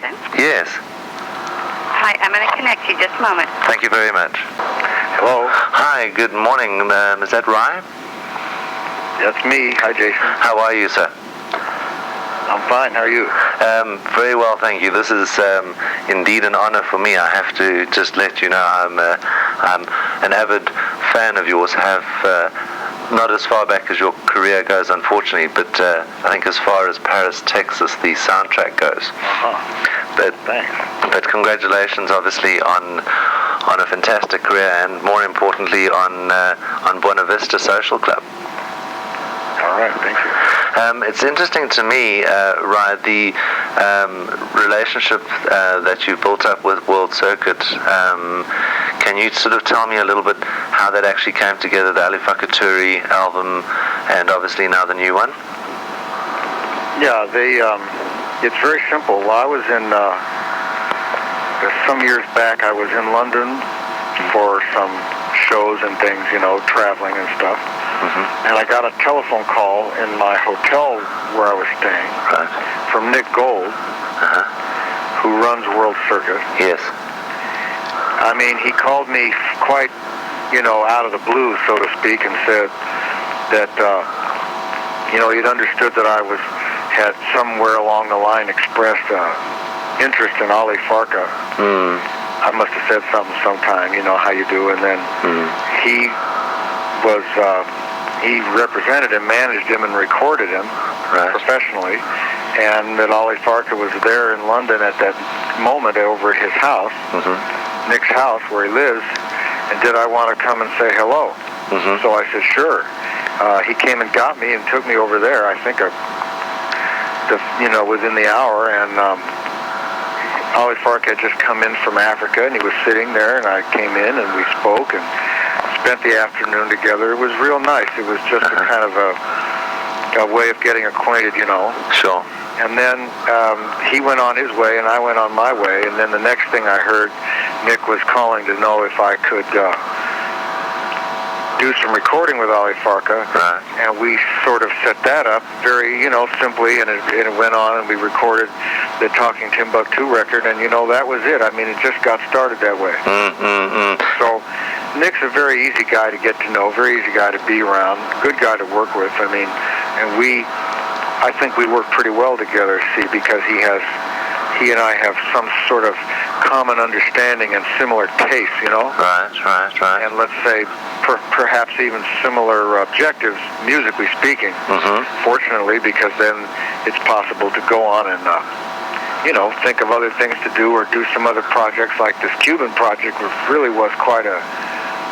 station. Yes. Hi, I'm going to connect you just a moment. Thank you very much. Hello. Hi, good morning. Is that Ry? That's me. Hi, Jason. How are you, sir? I'm fine. How are you? Very well, thank you. This is indeed an honor for me. I have to just let you know I'm an avid fan of yours. Have not as far back as your career goes, unfortunately, but I think as far as Paris, Texas, the soundtrack goes. But thanks. But congratulations, obviously, on a fantastic career, and more importantly, on Buena Vista Social Club. All right, thank you. It's interesting to me, Ry, the relationship that you've built up with World Circuit. Can you sort of tell me a little bit how that actually came together, the Alifakaturi album, and obviously now the new one? Yeah, it's very simple. Well, I was in, some years back, I was in London for some shows and things, traveling and stuff. Mm-hmm. And I got a telephone call in my hotel where I was staying from Nick Gold, who runs World Circuit. Yes. I mean, he called me quite, out of the blue, so to speak, and said that, he'd understood that I had somewhere along the line expressed interest in Ali Farka. I must have said something sometime, how you do, and then he was, he represented him, managed him, and recorded him professionally, and that Ali Farka was there in London at that moment over at his house, Nick's house where he lives, and did I want to come and say hello? So I said, sure. He came and got me and took me over there, I think, within the hour, and Ali Farka had just come in from Africa, and he was sitting there, and I came in, and we spoke, and spent the afternoon together. It was real nice. It was just a kind of a way of getting acquainted, Sure. And then he went on his way, and I went on my way, and then the next thing I heard, Nick was calling to know if I could do some recording with Ali Farka, and we sort of set that up very, simply, and it went on, and we recorded the Talking Timbuktu record, and that was it. I mean, it just got started that way. So Nick's a very easy guy to get to know, very easy guy to be around, good guy to work with. I mean, and I think we work pretty well together, because he and I have some sort of common understanding and similar tastes, Right. And let's say perhaps even similar objectives, musically speaking. Fortunately, because then it's possible to go on and think of other things to do or do some other projects, like this Cuban project, which really was quite a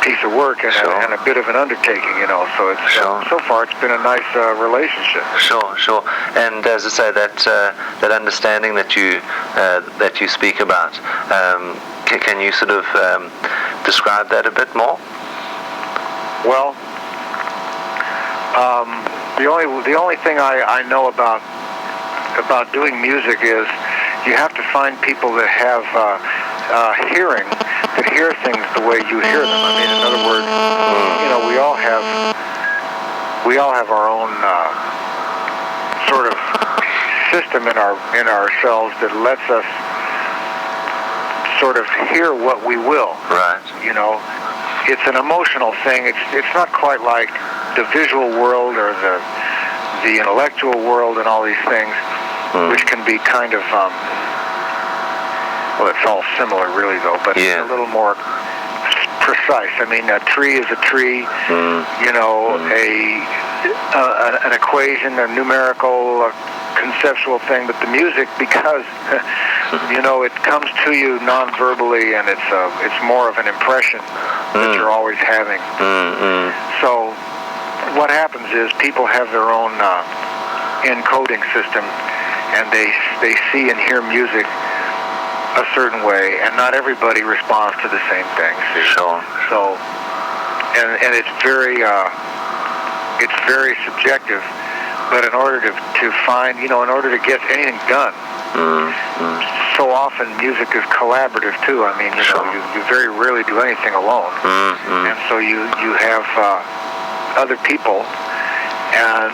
piece of work and, and a bit of an undertaking, so it's so far it's been a nice relationship. Sure. And as I say, that understanding that you speak about, can you sort of describe that a bit more? Well, the only thing I know about doing music is you have to find people that have hearing, that hear things the way you hear them. I mean, in other words, we all have our own sort of system in ourselves that lets us sort of hear what we will. Right. It's an emotional thing. It's not quite like the visual world or the intellectual world and all these things, which can be kind of well, it's all similar, really, though, but it's a little more precise. I mean, a tree is a tree, an equation, a numerical, conceptual thing, but the music, because, it comes to you non-verbally, and it's more of an impression that you're always having. So what happens is people have their own encoding system, and they see and hear music a certain way, and not everybody responds to the same thing. Sure. So, and it's very subjective. But in order to find, in order to get anything done, so often music is collaborative too. I mean, you very rarely do anything alone, and so you have other people, and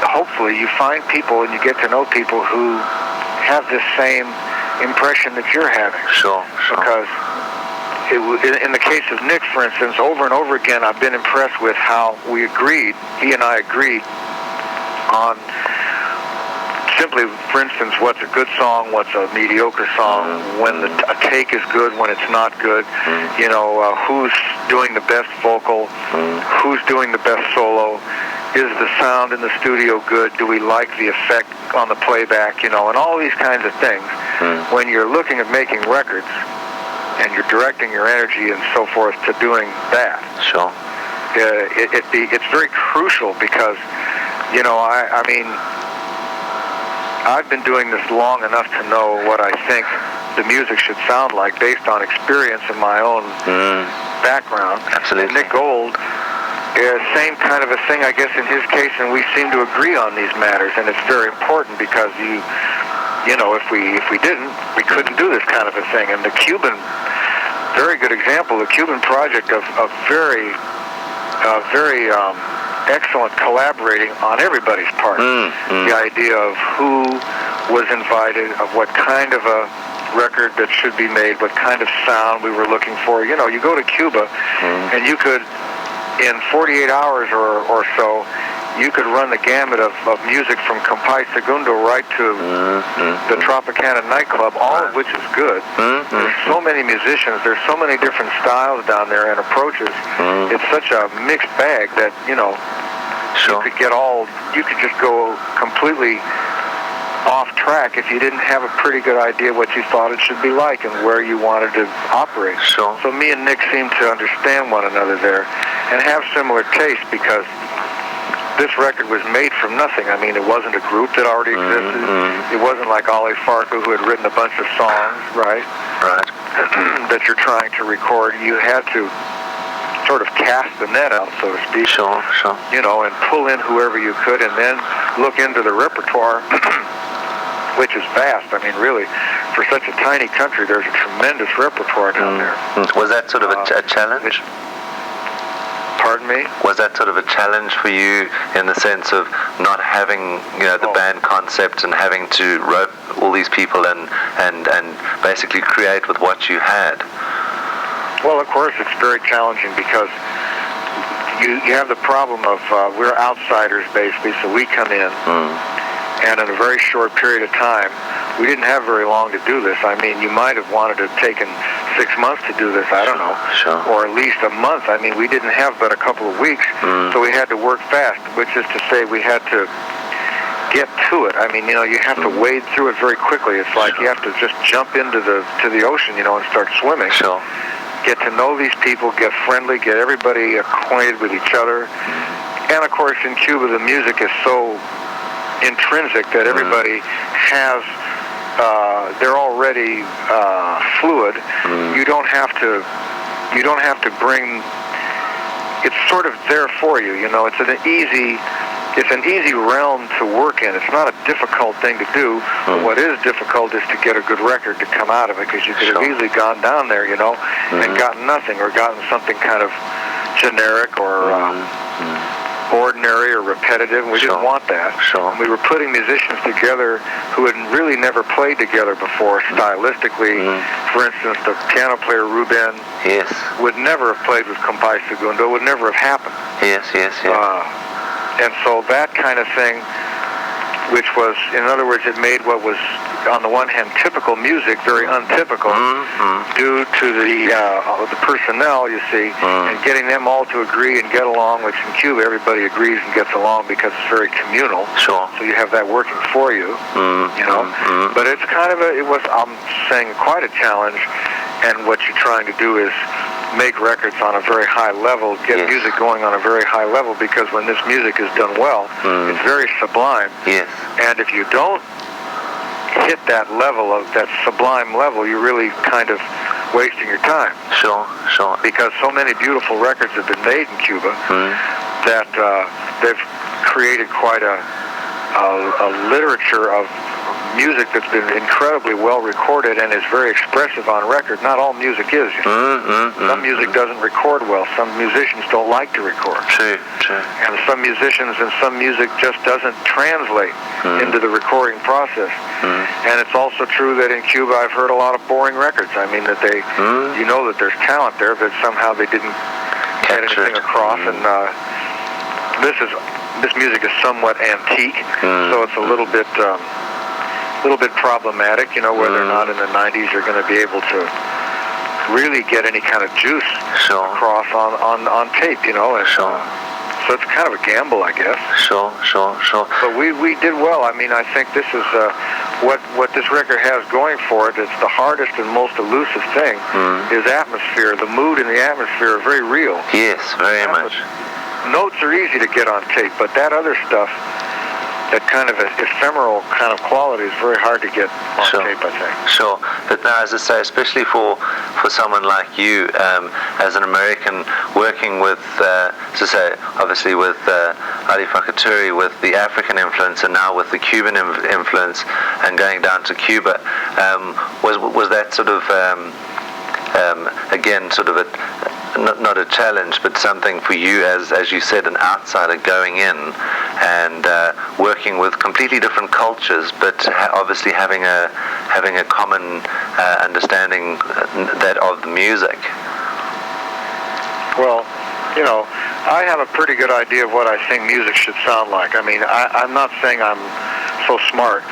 hopefully you find people and you get to know people who have this same impression that you're having. Sure. Because in the case of Nick, for instance, over and over again, I've been impressed with how he and I agreed on simply, for instance, what's a good song, what's a mediocre song, when a take is good, when it's not good, who's doing the best vocal, who's doing the best solo, is the sound in the studio good, do we like the effect on the playback, and all these kinds of things. When you're looking at making records, and you're directing your energy and so forth to doing that. Sure. It's very crucial because, I mean, I've been doing this long enough to know what I think the music should sound like based on experience and my own background. Absolutely. And Nick Gold, same kind of a thing, I guess, in his case, and we seem to agree on these matters, and it's very important because if we didn't, we couldn't do this kind of a thing. And the Cuban, very good example, the Cuban project of very excellent collaborating on everybody's part. The idea of who was invited, of what kind of a record that should be made, what kind of sound we were looking for. You go to Cuba, and you could, in 48 hours or so, you could run the gamut of music from Compay Segundo right to the Tropicana nightclub, all of which is good. There's so many musicians, there's so many different styles down there and approaches. It's such a mixed bag that, Sure. you could just go completely off track if you didn't have a pretty good idea what you thought it should be like and where you wanted to operate. Sure. So me and Nick seem to understand one another there and have similar tastes because this record was made from nothing. I mean, it wasn't a group that already existed. It wasn't like Ali Farka, who had written a bunch of songs, right? Right. That you're trying to record. You had to sort of cast the net out, so to speak. Sure. And pull in whoever you could and then look into the repertoire, which is vast. I mean, really, for such a tiny country, there's a tremendous repertoire down there. Was that sort of a challenge? Pardon me? Was that sort of a challenge for you in the sense of not having, the band concept and having to rope all these people and basically create with what you had? Well, of course, it's very challenging because you have the problem of we're outsiders, basically, so we come in, and in a very short period of time, we didn't have very long to do this. I mean, you might have wanted to have taken 6 months to do this, I don't know, or at least a month. I mean, we didn't have but a couple of weeks, so we had to work fast, which is to say we had to get to it. I mean, you have to wade through it very quickly. It's like you have to just jump into the ocean, and start swimming. Sure. Get to know these people, get friendly, get everybody acquainted with each other. And of course, in Cuba, the music is so intrinsic that everybody has, they're already fluid. You don't have to bring, it's sort of there for you, it's an easy realm to work in. It's not a difficult thing to do. What is difficult is to get a good record to come out of it, because you could have easily gone down there, and gotten nothing, or gotten something kind of generic or ordinary or repetitive. We didn't want that. We were putting musicians together who had really never played together before stylistically. For instance, the piano player Ruben would never have played with Compay Segundo, would never have happened. Yes. And so that kind of thing, which was, in other words, it made what was, on the one hand, typical music very untypical due to the personnel, you see, and getting them all to agree and get along, which in Cuba everybody agrees and gets along because it's very communal. Sure. So you have that working for you, But it's kind of I'm saying, quite a challenge, and what you're trying to do is make records on a very high level, get music going on a very high level, because when this music is done well, it's very sublime. Yes. And if you don't hit that level, of that sublime level, you're really kind of wasting your time. Sure. Because so many beautiful records have been made in Cuba that they've created quite a literature of music that's been incredibly well recorded and is very expressive on record. Not all music is. Some music doesn't record well. Some musicians don't like to record. True. And some musicians and some music just doesn't translate into the recording process. And it's also true that in Cuba I've heard a lot of boring records. I mean that you know that there's talent there, but somehow they didn't get anything across. And this music is somewhat antique, so it's a little bit problematic, whether or not in the 90s you're going to be able to really get any kind of juice across on tape, and so it's kind of a gamble, I guess. Sure. But we did well. I mean, I think this is what this record has going for it. It's the hardest and most elusive thing is atmosphere. The mood and the atmosphere are very real. Yes, very much. Notes are easy to get on tape, but that other stuff, that kind of ephemeral kind of quality, is very hard to get on tape, I think. Sure. But now, as I say, especially for someone like you, as an American, working with, obviously with Ry Cooder, with the African influence, and now with the Cuban influence, and going down to Cuba, was that sort of, again, sort of not a challenge, but something for you, as you said, an outsider going in and working with completely different cultures, but obviously having a common understanding that of the music. Well, I have a pretty good idea of what I think music should sound like. I mean, I'm not saying I'm so smart,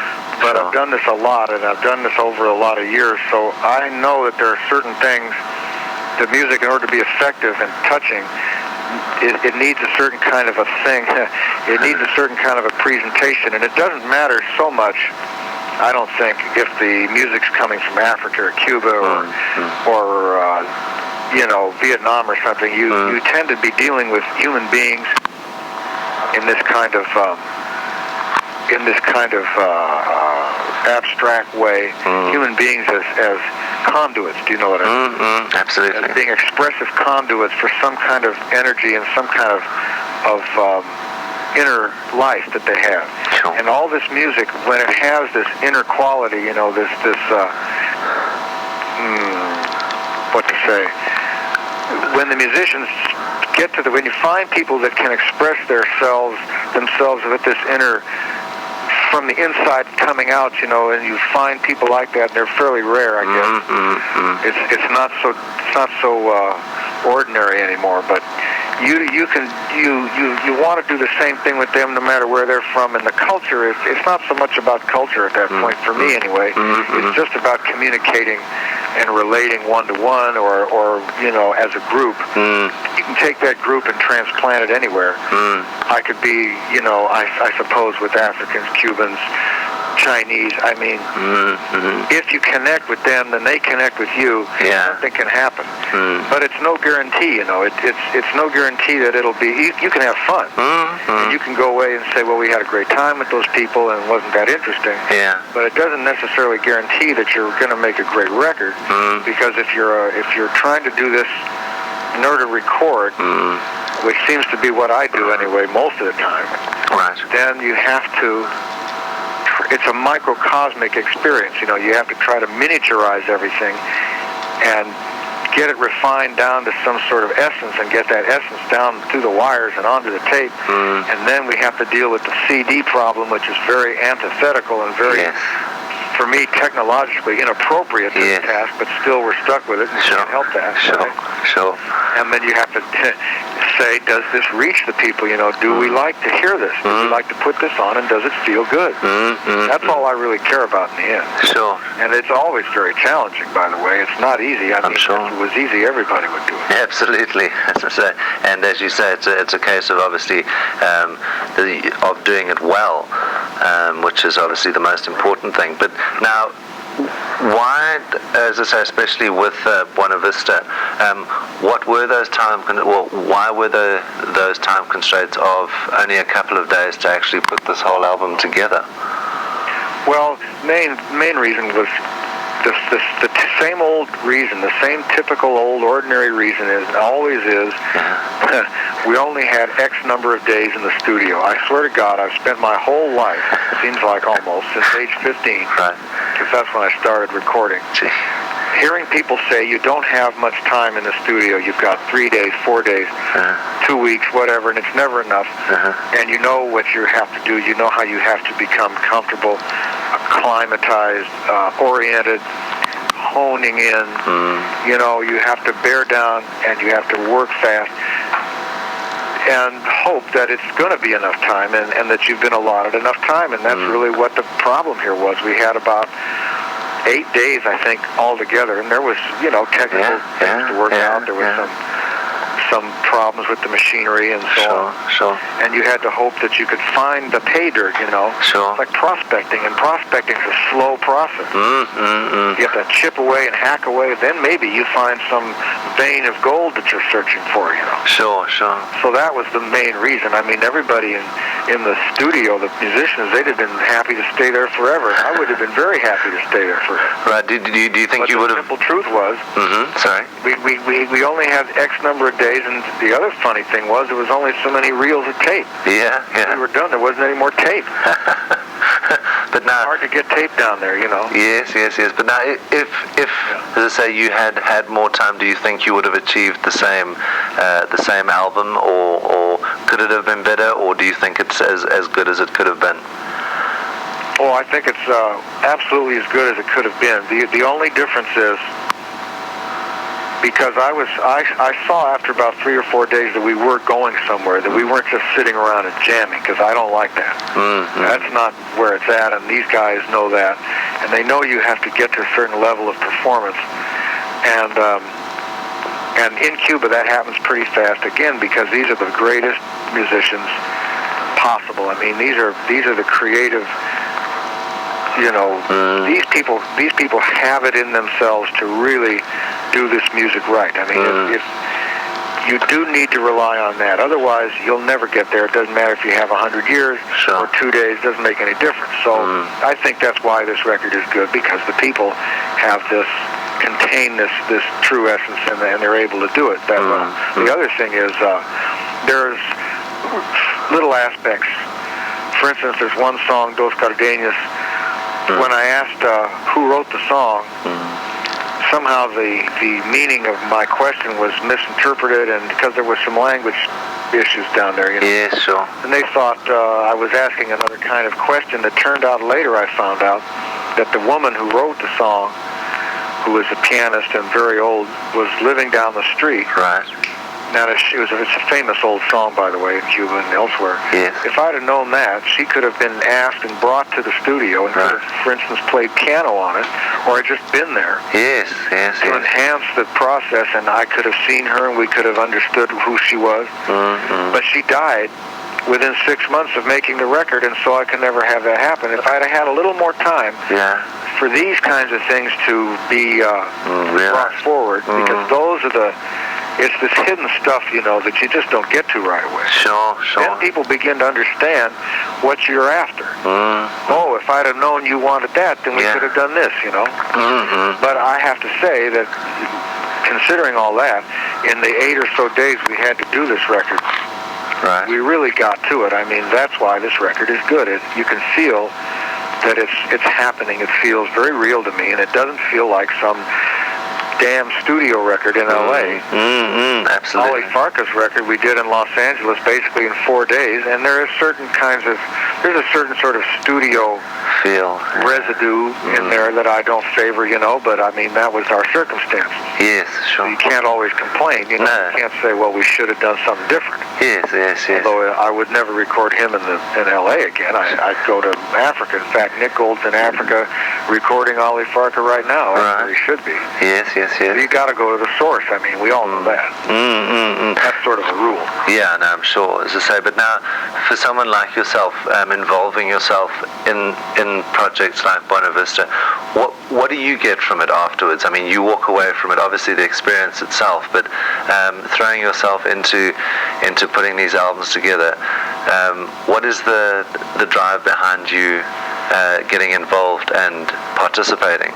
but I've done this a lot, and I've done this over a lot of years, so I know that there are certain things that music, in order to be effective and touching, it needs a certain kind of a thing. It needs a certain kind of a presentation, and it doesn't matter so much, I don't think, if the music's coming from Africa or Cuba or Vietnam or something. You tend to be dealing with human beings in this kind of abstract way. Human beings as conduits. Do you know what I mean? Absolutely. As being expressive conduits for some kind of energy and some kind of inner life that they have. Sure. And all this music, when it has this inner quality, what to say? When the musicians when you find people that can express themselves with this inner, from the inside coming out, and you find people like that, and they're fairly rare, I guess. It's not so ordinary anymore, but you want to do the same thing with them no matter where they're from. And the culture it's not so much about culture at that point, for me anyway. It's just about communicating and relating one-to-one or as a group. You can take that group and transplant it anywhere. I could be, I suppose, with Africans, Cubans, Chinese. I mean, if you connect with them, then they connect with you. Something can happen. But it's no guarantee, It's no guarantee that it'll be. You can have fun. And you can go away and say, well, we had a great time with those people, and it wasn't that interesting. But it doesn't necessarily guarantee that you're going to make a great record. Because if you're trying to do this in order to record, which seems to be what I do anyway most of the time, then you have to. It's a microcosmic experience. You have to try to miniaturize everything and get it refined down to some sort of essence, and get that essence down through the wires and onto the tape. And then we have to deal with the CD problem, which is very antithetical and very, for me, technologically inappropriate to the task, but still we're stuck with it, and you can't help that. Sure. And then you have to say, does this reach the people? Do we like to hear this? Do we like to put this on, and does it feel good? That's all I really care about in the end. Sure. And it's always very challenging, by the way. It's not easy. I mean, sure. If it was easy, everybody would do it. Absolutely. And as you say, it's a case of obviously of doing it well, which is obviously the most important thing. But now, why, as I say, especially with Buena Vista, what were those why were those time constraints of only a couple of days to actually put this whole album together? Well, main reason was the same old reason, the same typical old ordinary reason always is, we only had X number of days in the studio. I swear to God, I've spent my whole life, seems like almost, since age 15, because that's when I started recording. Hearing people say you don't have much time in the studio, you've got 3 days, 4 days, 2 weeks, whatever, and it's never enough, and you know what you have to do, you know how you have to become comfortable, acclimatized, oriented, honing in, you know, you have to bear down and you have to work fast and hope that it's going to be enough time and that you've been allotted enough time, and that's really what the problem here was. We had about 8 days, I think, altogether, and there was, you know, technical things to work out. There was some problems with the machinery and so on. And you had to hope that you could find the pay dirt, you know. It's like prospecting, and prospecting is a slow process. You have to chip away and hack away, then maybe you find some vein of gold that you're searching for, you know. So that was the main reason. I mean, everybody in the studio, the musicians, they'd have been happy to stay there forever. I would have been very happy to stay there forever. Right. Do you think you would have... The simple truth was, we only had X number of days, and the other funny thing was there was only so many reels of tape. We were done. There wasn't any more tape. But now, hard to get tape down there, you know. Yes. But now, if as I say, you had more time, do you think you would have achieved the same album, or could it have been better, or do you think it's as good as it could have been? Oh, I think it's absolutely as good as it could have been. The only difference is, because I saw after about 3 or 4 days that we were going somewhere, that we weren't just sitting around and jamming, because I don't like that. That's not where it's at, and these guys know that, and they know you have to get to a certain level of performance, and in Cuba that happens pretty fast, again, because these are the greatest musicians possible. I mean, these are the creative, you know, these people have it in themselves to really do this music right. I mean, if you do need to rely on that. Otherwise, you'll never get there. It doesn't matter if you have 100 years or 2 days. It doesn't make any difference. So I think that's why this record is good, because the people have contain this true essence, and they're able to do it that well. The other thing is there's little aspects. For instance, there's one song, Dos Cardenas. When I asked who wrote the song, somehow the meaning of my question was misinterpreted, and because there was some language issues down there, you know. And they thought I was asking another kind of question. That turned out later, I found out that the woman who wrote the song, who was a pianist and very old, was living down the street. Now, it's a famous old song, by the way, in Cuba and elsewhere. If I'd have known that, she could have been asked and brought to the studio and could have, for instance, played piano on it, or had just been there to enhance the process, and I could have seen her and we could have understood who she was. But she died within 6 months of making the record, and so I can never have that happen. If I'd have had a little more time for these kinds of things to be brought forward, because those are it's this hidden stuff, you know, that you just don't get to right away. Then people begin to understand what you're after. Oh, if I'd have known you wanted that, then we could have done this, you know. But I have to say that, considering all that, in the 8 or so days we had to do this record, we really got to it. I mean, that's why this record is good. You can feel that it's happening. It feels very real to me, and it doesn't feel like some damn studio record in L.A. Absolutely. Ollie Farka's record we did in Los Angeles basically in 4 days, and there's a certain sort of studio feel residue in there that I don't favor, you know, but I mean, that was our circumstances. So you can't always complain, you know. You can't say, well, we should have done something different. Although I would never record him in L.A. again. I'd go to Africa. In fact, Nick Gold's in Africa recording Ollie Farka right now. That's where he should be. You got to go to the source. I mean, we all know that. That's sort of a rule. Yeah, no, I'm sure, as I say. But now, for someone like yourself, involving yourself in projects like Buena Vista, what do you get from it afterwards? I mean, you walk away from it, obviously the experience itself, but throwing yourself into putting these albums together, what is the drive behind you getting involved and participating?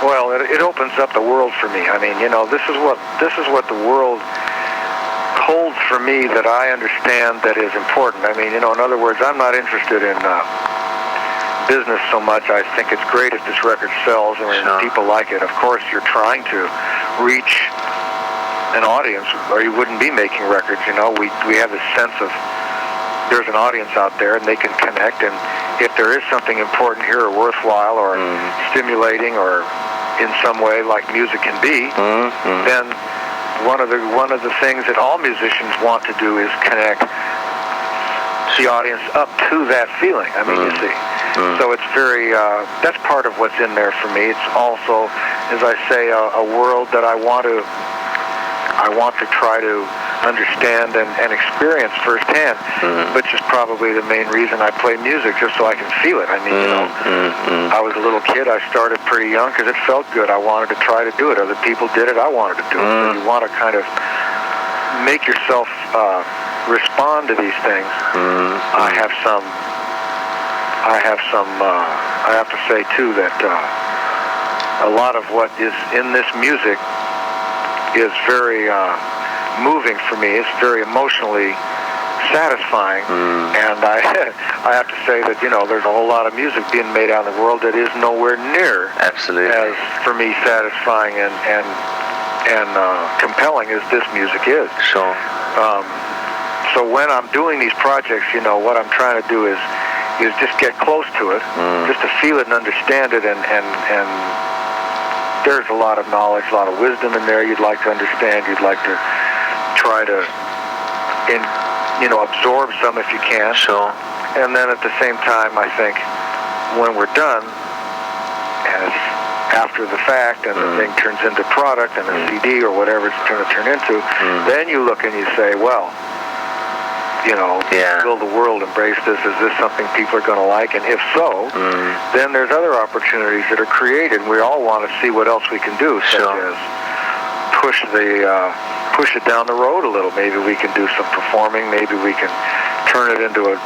Well, it opens up the world for me. I mean, this is what the world holds for me that I understand that is important. I mean, in other words, I'm not interested in business so much. I think it's great if this record sells and people like it. Of course, you're trying to reach an audience, or you wouldn't be making records. We have this sense of there's an audience out there and they can connect, and if there is something important here or worthwhile or stimulating or in some way like music can be, then one of the things that all musicians want to do is connect the audience up to that feeling. I mean, you see. So it's very, that's part of what's in there for me. It's also, as I say, a world that I want to try to understand and experience firsthand, which is probably the main reason I play music, just so I can feel it. I mean, I was a little kid. I started pretty young because it felt good. I wanted to try to do it. Other people did it. I wanted to do it. So you want to kind of make yourself respond to these things. I have to say too that a lot of what is in this music is very moving for me. It's very emotionally satisfying, and I have to say that there's a whole lot of music being made out in the world that is nowhere near absolutely as for me satisfying and compelling as this music is. Sure. So when I'm doing these projects, what I'm trying to do is just get close to it, just to feel it and understand it, and there's a lot of knowledge, a lot of wisdom in there you'd like to understand. You'd like to try to, absorb some if you can. Sure. And then at the same time, I think when we're done, as after the fact, and the thing turns into product and a CD or whatever it's going to turn into, then you look and you say, well, will the world embrace this? Is this something people are going to like? And if so, then there's other opportunities that are created. We all want to see what else we can do, such as push it down the road a little. Maybe we can do some performing. Maybe we can turn it into a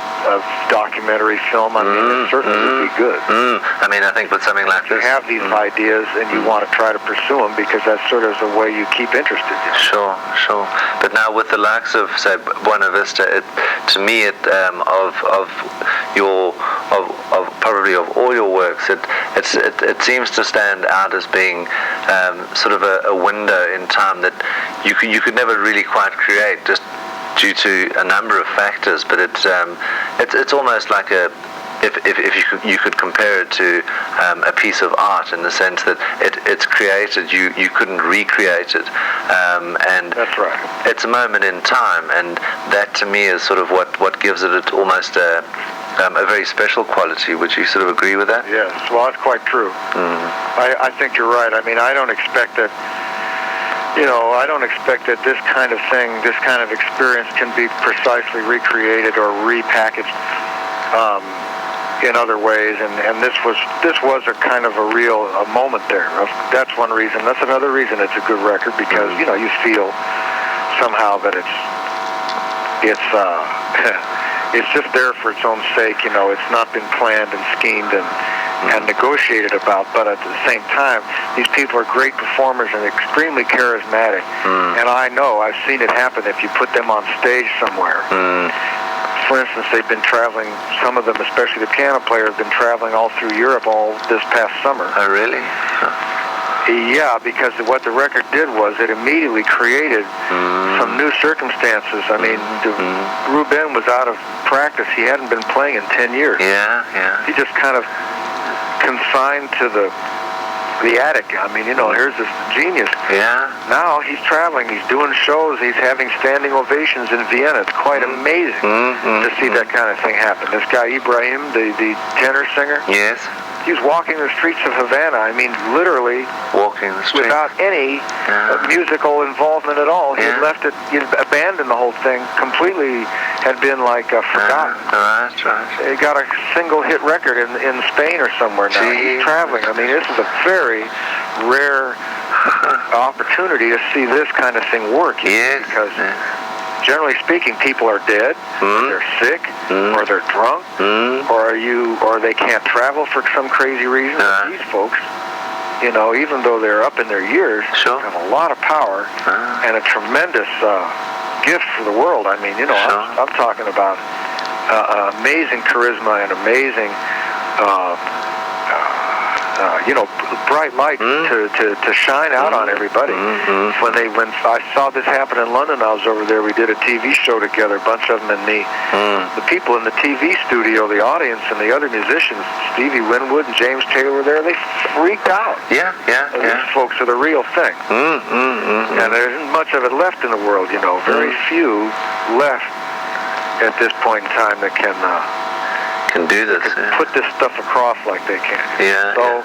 documentary film. I mean, it certainly would be good. I mean, I think with something like this, you have these ideas and you want to try to pursue them because that's sort of the way you keep interested. Sure. But now with the likes of, say, Buena Vista, to me, probably of all your works, it seems to stand out as being sort of a window in time that you could never really quite create, just due to a number of factors. But it's almost like if you could compare it to a piece of art, in the sense that it's created, you couldn't recreate it, and that's right. It's a moment in time, and that to me is sort of what gives it almost a very special quality. Would you sort of agree with that? Yes, well, that's quite true. I think you're right. I mean, I don't expect that this kind of thing, this kind of experience can be precisely recreated or repackaged in other ways, and this was a kind of a real moment there. That's one reason. That's another reason it's a good record, because you feel somehow that it's just there for its own sake. It's not been planned and schemed and negotiated about, but at the same time, these people are great performers and extremely charismatic. And I know, I've seen it happen if you put them on stage somewhere. For instance, they've been traveling, some of them, especially the piano player, have been traveling all through Europe all this past summer. Oh, really? Yeah, because what the record did was it immediately created some new circumstances. I mean, Ruben was out of practice. He hadn't been playing in 10 years. Yeah. He just kind of consigned to the attic. I mean, here's this genius. Yeah. Now he's traveling. He's doing shows. He's having standing ovations in Vienna. It's quite amazing to see that kind of thing happen. This guy Ibrahim, the tenor singer. Yes. He was walking the streets of Havana. I mean, literally walking the streets without any musical involvement at all. He had left it. He had abandoned the whole thing completely. Had been forgotten. Right. He got a single hit record in Spain or somewhere now. He's traveling. I mean, this is a very rare opportunity to see this kind of thing work. Yes. Because generally speaking, people are dead, or they're sick, or they're drunk, or they can't travel for some crazy reason. These folks you know, even though they're up in their years, Sure. have a lot of power and a tremendous gift for the world. I mean, you know, Sure. I'm talking about amazing charisma and amazing, you know, bright light to shine out on everybody. When I saw this happen in London, I was over there. We did a TV show together, a bunch of them and me. The people in the TV studio, the audience, and the other musicians, Stevie Winwood and James Taylor were there. They freaked out. Yeah. These folks are the real thing. And there isn't much of it left in the world, you know. Very few left at this point in time that can do this. put this stuff across like they can. Yeah. So,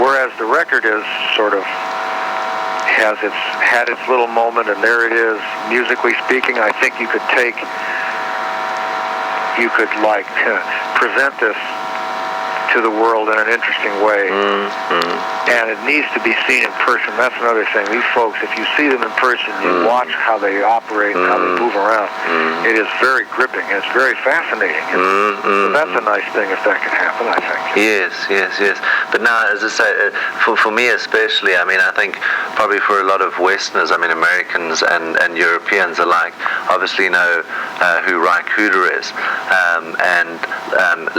whereas the record is sort of had its little moment, and there it is, musically speaking. I think you could like present this to the world in an interesting way, and it needs to be seen in person. That's another thing. These folks, if you see them in person, you watch how they operate and how they move around. It is very gripping. It's very fascinating. So that's a nice thing if that can happen, I think. Yes. But now, as I say, for me especially, I mean, I think probably for a lot of Westerners, I mean, Americans and Europeans alike, obviously know who Ry Cooder is, and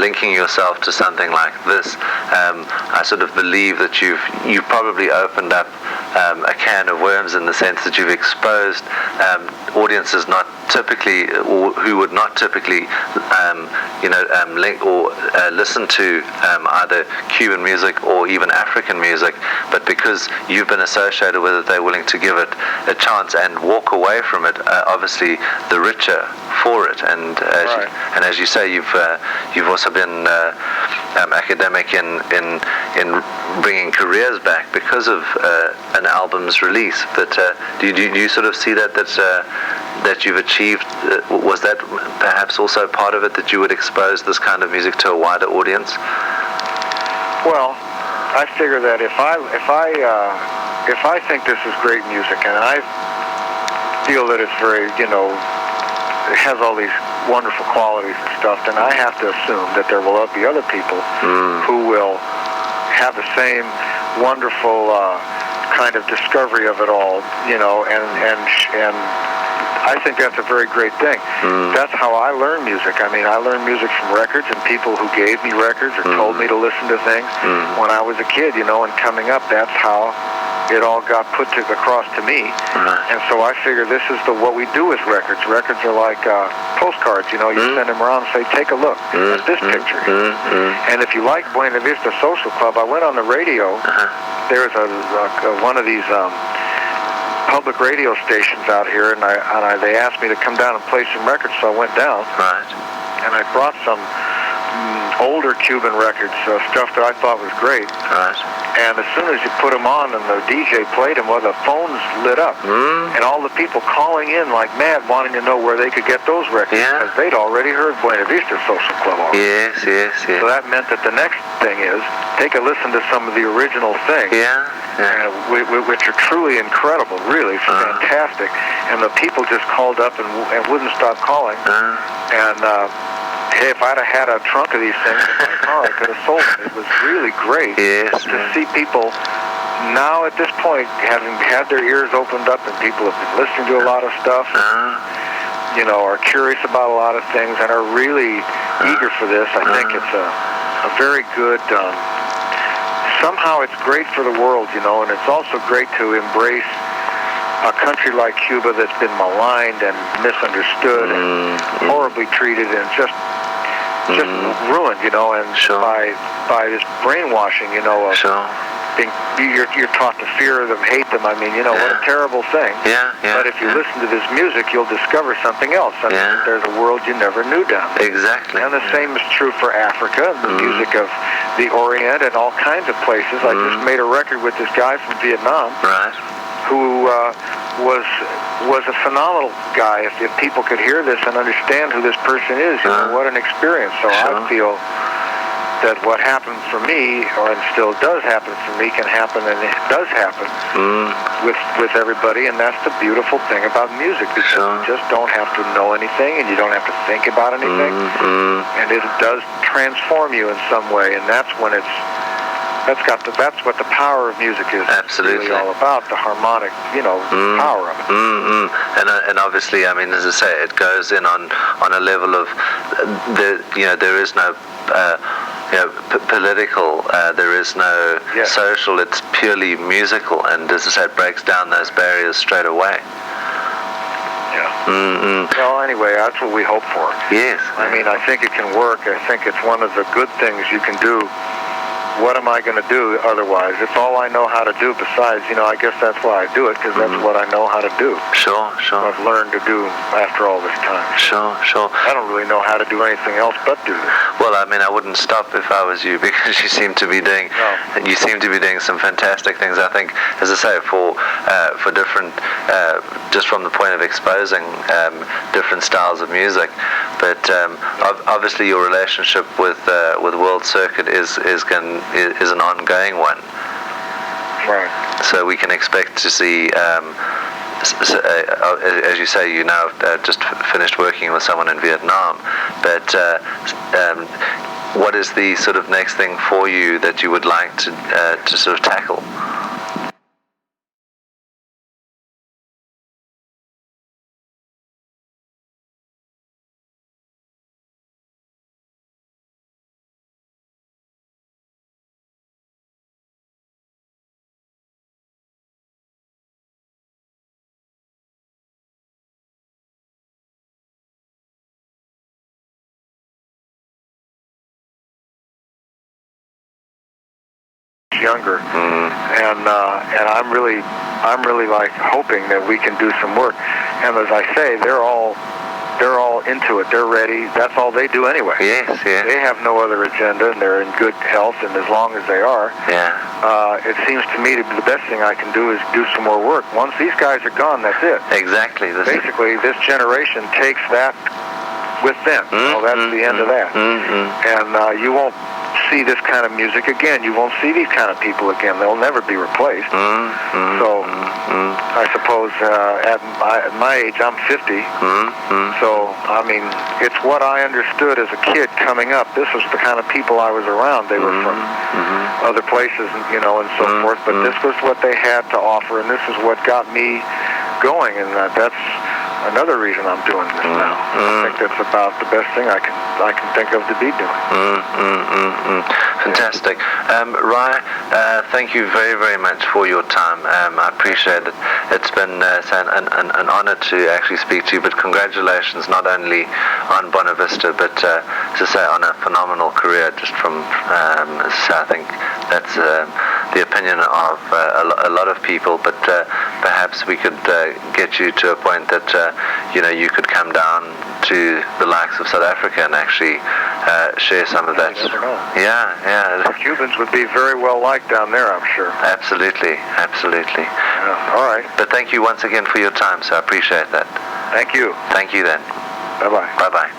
linking yourself to something like this, I sort of believe that you've probably opened up a can of worms in the sense that you've exposed audiences not typically, or who would not typically, link or listen to either Cuban music or even African music, but because you've been associated with it, they're willing to give it a chance and walk away from it, obviously the richer for it. And as you say, you've also been academic in bringing careers back because of an album's release. But do you sort of see that you've achieved? Was that perhaps also part of it, that you would expose this kind of music to a wider audience? Well, I figure that if I think this is great music, and I feel that it's very, you know, it has all these wonderful qualities and stuff, then I have to assume that there will be other people who will have the same wonderful kind of discovery of it all, you know, and I think that's a very great thing. That's how I learn music. I mean, I learned music from records and people who gave me records or told me to listen to things when I was a kid, you know, and coming up, that's how it all got put across to me. And so I figure this is what we do with records. Records are like postcards, you know. You send them around and say, take a look at this picture. And if you like Buena Vista Social Club, I went on the radio. There's one of these public radio stations out here, and they asked me to come down and play some records, so I went down. And I brought some older Cuban records, stuff that I thought was great. And as soon as you put them on and the DJ played them, well, the phones lit up. And all the people calling in like mad, wanting to know where they could get those records, because they'd already heard Buena Vista Social Club already. Yes. So that meant that the next thing is, take a listen to some of the original things, which are truly incredible, really fantastic. And the people just called up and wouldn't stop calling. And hey, if I'd have had a trunk of these things in my car, I could have sold them. It was really great to see people now at this point having had their ears opened up, and people have been listening to a lot of stuff, you know, are curious about a lot of things and are really eager for this. I think it's a very good, somehow it's great for the world, you know, and it's also great to embrace a country like Cuba that's been maligned and misunderstood and horribly treated and just ruined, you know, and by this brainwashing, you know, of you're taught to fear them, hate them. I mean, you know, what a terrible thing. But if you listen to this music, you'll discover something else. I mean, there's a world you never knew down there. Exactly. And the same is true for Africa, the music of the Orient and all kinds of places. I just made a record with this guy from Vietnam. Who was a phenomenal guy. If people could hear this and understand who this person is, you know, what an experience. So I feel that what happened for me, and still does happen for me, can happen, and it does happen with everybody. And that's the beautiful thing about music, because you just don't have to know anything, and you don't have to think about anything, and it does transform you in some way. And that's when it's That's what the power of music is. Absolutely. Really all about the harmonic, power of it. And obviously, I mean, as I say, it goes in on a level of there is no political, there is no social. It's purely musical, and as I say, it breaks down those barriers straight away. Well, anyway, that's what we hope for. Yes. I mean, I think it can work. I think it's one of the good things you can do. What am I going to do otherwise? It's all I know how to do besides, I guess that's why I do it, because that's what I know how to do. Sure. I've learned to do after all this time. Sure. I don't really know how to do anything else but do this. Well, I mean, I wouldn't stop if I was you, because you seem to be doing some fantastic things. I think, as I say, for different, just from the point of exposing different styles of music, but obviously your relationship with World Circuit is an ongoing one. Right. So we can expect to see, as you say, you now just finished working with someone in Vietnam, but what is the sort of next thing for you that you would like to sort of tackle? Younger, and I'm really like hoping that we can do some work. And as I say, they're all into it. They're ready. That's all they do anyway. Yes. They have no other agenda, and they're in good health. And as long as they are, it seems to me to be the best thing I can do is do some more work. Once these guys are gone, that's it. Exactly. Basically, this generation takes that with them. That's the end of that. And you won't see this kind of music again. You won't see these kind of people again. They'll never be replaced. So I suppose at my age, I'm 50. So I mean, it's what I understood as a kid coming up. This was the kind of people I was around. They were from other places, and so forth. But this was what they had to offer, and this is what got me going. And that's another reason I'm doing this now. I think that's about the best thing I can think of to be doing. Fantastic. Ry, thank you very, very much for your time. I appreciate it. It's been an honor to actually speak to you, but congratulations not only on Buena Vista, but to say on a phenomenal career, just from, I think that's the opinion of a lot of people, but perhaps we could get you to a point that you could come down to the likes of South Africa and actually share some of that. You never know. Yeah. The Cubans would be very well liked down there, I'm sure. Absolutely. Yeah. All right. But thank you once again for your time, so I appreciate that. Thank you. Thank you then. Bye-bye. Bye-bye.